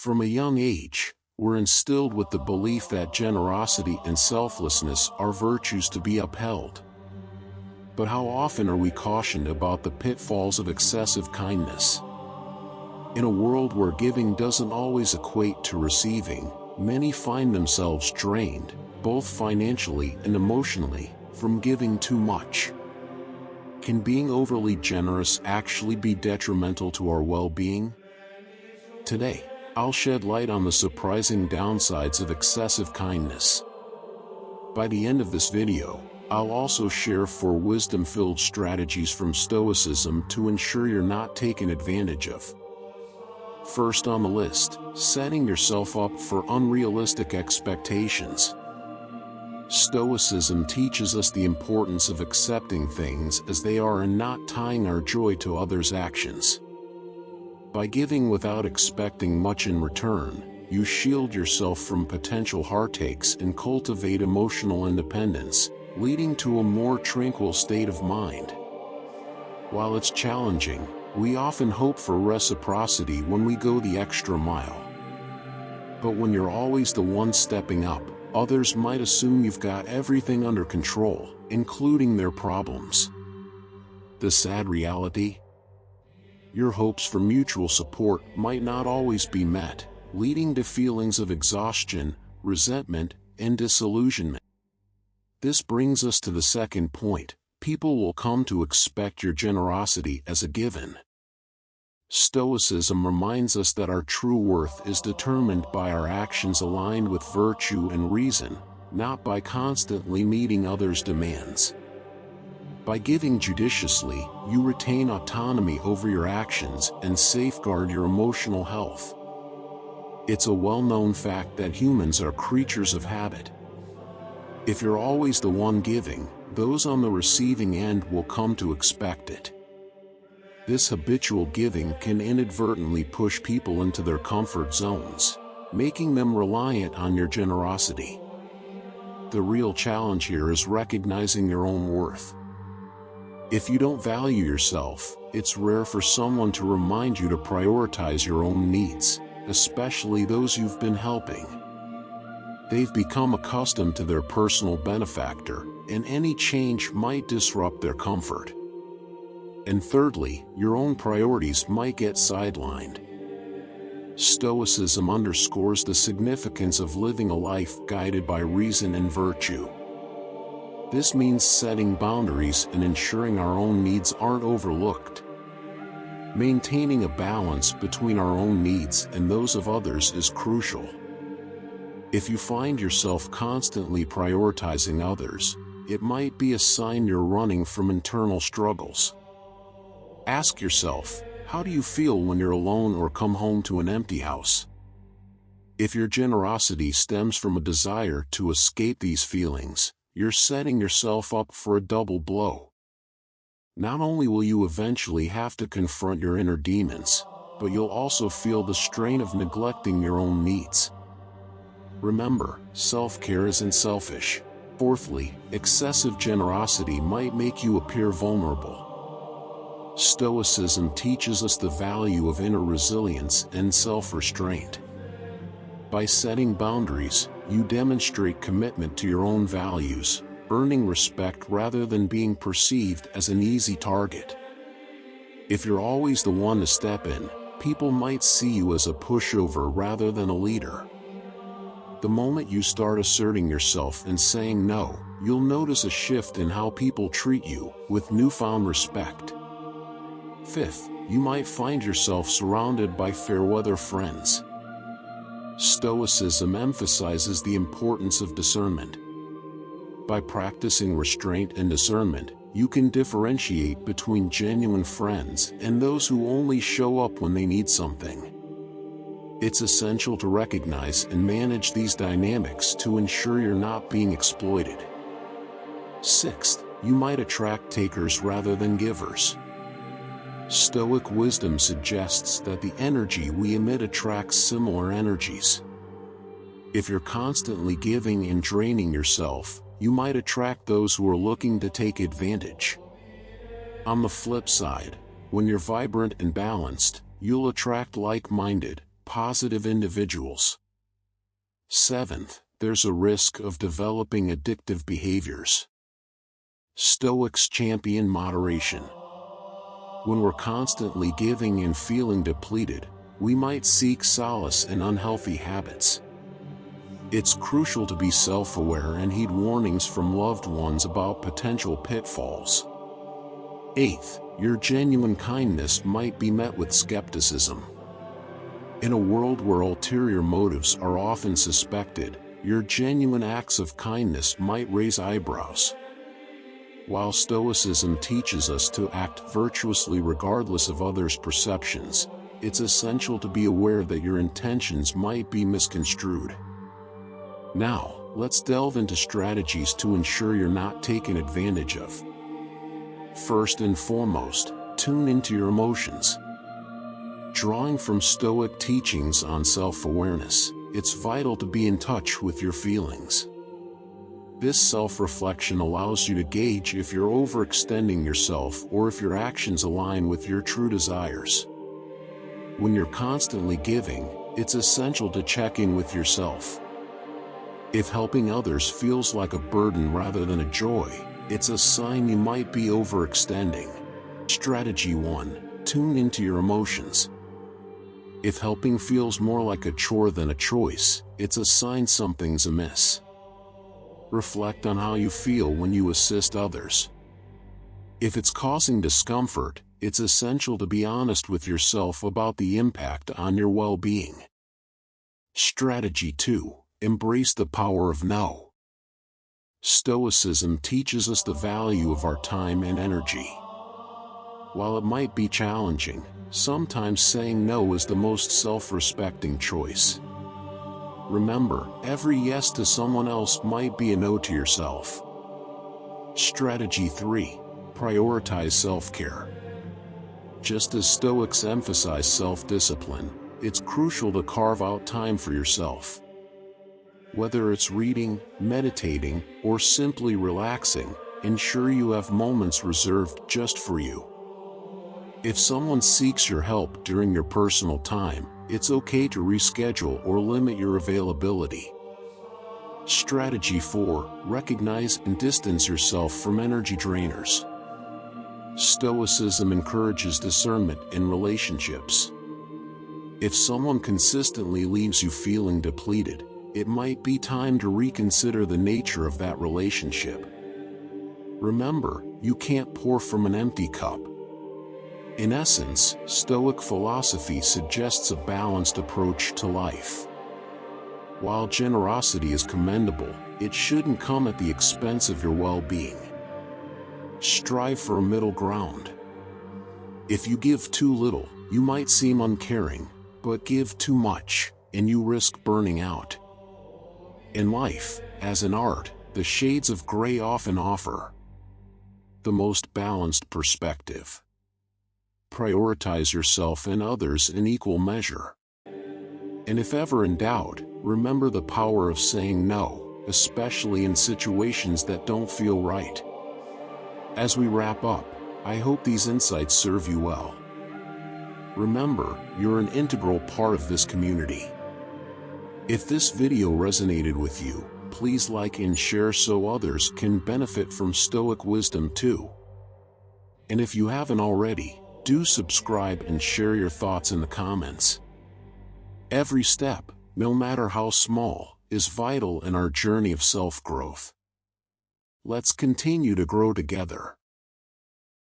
From a young age, we're instilled with the belief that generosity and selflessness are virtues to be upheld. But how often are we cautioned about the pitfalls of excessive kindness? In a world where giving doesn't always equate to receiving, many find themselves drained, both financially and emotionally, from giving too much. Can being overly generous actually be detrimental to our well-being? Today, I'll shed light on the surprising downsides of excessive kindness. By the end of this video, I'll also share 4 wisdom-filled strategies from Stoicism to ensure you're not taken advantage of. First on the list, setting yourself up for unrealistic expectations. Stoicism teaches us the importance of accepting things as they are and not tying our joy to others' actions. By giving without expecting much in return, you shield yourself from potential heartaches and cultivate emotional independence, leading to a more tranquil state of mind. While it's challenging, we often hope for reciprocity when we go the extra mile. But when you're always the one stepping up, others might assume you've got everything under control, including their problems. The sad reality? Your hopes for mutual support might not always be met, leading to feelings of exhaustion, resentment, and disillusionment. This brings us to the second point: people will come to expect your generosity as a given. Stoicism reminds us that our true worth is determined by our actions aligned with virtue and reason, not by constantly meeting others' demands. By giving judiciously, you retain autonomy over your actions and safeguard your emotional health. It's a well-known fact that humans are creatures of habit. If you're always the one giving, those on the receiving end will come to expect it. This habitual giving can inadvertently push people into their comfort zones, making them reliant on your generosity. The real challenge here is recognizing your own worth. If you don't value yourself, it's rare for someone to remind you to prioritize your own needs, especially those you've been helping. They've become accustomed to their personal benefactor, and any change might disrupt their comfort. And thirdly, your own priorities might get sidelined. Stoicism underscores the significance of living a life guided by reason and virtue. This means setting boundaries and ensuring our own needs aren't overlooked. Maintaining a balance between our own needs and those of others is crucial. If you find yourself constantly prioritizing others, it might be a sign you're running from internal struggles. Ask yourself, how do you feel when you're alone or come home to an empty house? If your generosity stems from a desire to escape these feelings, you're setting yourself up for a double blow. Not only will you eventually have to confront your inner demons, but you'll also feel the strain of neglecting your own needs. Remember, self-care isn't selfish. Fourthly, excessive generosity might make you appear vulnerable. Stoicism teaches us the value of inner resilience and self-restraint. By setting boundaries, you demonstrate commitment to your own values, earning respect rather than being perceived as an easy target. If you're always the one to step in, people might see you as a pushover rather than a leader. The moment you start asserting yourself and saying no, you'll notice a shift in how people treat you, with newfound respect. Fifth, you might find yourself surrounded by fair-weather friends. Stoicism emphasizes the importance of discernment. By practicing restraint and discernment, you can differentiate between genuine friends and those who only show up when they need something. It's essential to recognize and manage these dynamics to ensure you're not being exploited. Sixth, you might attract takers rather than givers. Stoic wisdom suggests that the energy we emit attracts similar energies. If you're constantly giving and draining yourself, you might attract those who are looking to take advantage. On the flip side, when you're vibrant and balanced, you'll attract like-minded, positive individuals. 7th, there's a risk of developing addictive behaviors. Stoics champion moderation. When we're constantly giving and feeling depleted, we might seek solace in unhealthy habits. It's crucial to be self-aware and heed warnings from loved ones about potential pitfalls. 8th, your genuine kindness might be met with skepticism. In a world where ulterior motives are often suspected, your genuine acts of kindness might raise eyebrows. While Stoicism teaches us to act virtuously regardless of others' perceptions, it's essential to be aware that your intentions might be misconstrued. Now, let's delve into strategies to ensure you're not taken advantage of. First and foremost, tune into your emotions. Drawing from Stoic teachings on self-awareness, it's vital to be in touch with your feelings. This self-reflection allows you to gauge if you're overextending yourself or if your actions align with your true desires. When you're constantly giving, it's essential to check in with yourself. If helping others feels like a burden rather than a joy, it's a sign you might be overextending. Strategy 1. Tune into your emotions. If helping feels more like a chore than a choice, it's a sign something's amiss. Reflect on how you feel when you assist others. If it's causing discomfort, it's essential to be honest with yourself about the impact on your well-being. Strategy 2. Embrace the power of no. Stoicism teaches us the value of our time and energy. While it might be challenging, sometimes saying no is the most self-respecting choice. Remember, every yes to someone else might be a no to yourself. Strategy 3. Prioritize self-care. Just as Stoics emphasize self-discipline, it's crucial to carve out time for yourself. Whether it's reading, meditating, or simply relaxing, ensure you have moments reserved just for you. If someone seeks your help during your personal time, it's okay to reschedule or limit your availability. Strategy 4. Recognize and distance yourself from energy drainers. Stoicism encourages discernment in relationships. If someone consistently leaves you feeling depleted, it might be time to reconsider the nature of that relationship. Remember, you can't pour from an empty cup. In essence, Stoic philosophy suggests a balanced approach to life. While generosity is commendable, it shouldn't come at the expense of your well-being. Strive for a middle ground. If you give too little, you might seem uncaring, but give too much, and you risk burning out. In life, as in art, the shades of gray often offer the most balanced perspective. Prioritize yourself and others in equal measure. And if ever in doubt, remember the power of saying no, especially in situations that don't feel right. As we wrap up, I hope these insights serve you well. Remember, you're an integral part of this community. If this video resonated with you, please like and share so others can benefit from Stoic wisdom too. And if you haven't already, do subscribe and share your thoughts in the comments. Every step, no matter how small, is vital in our journey of self-growth. Let's continue to grow together.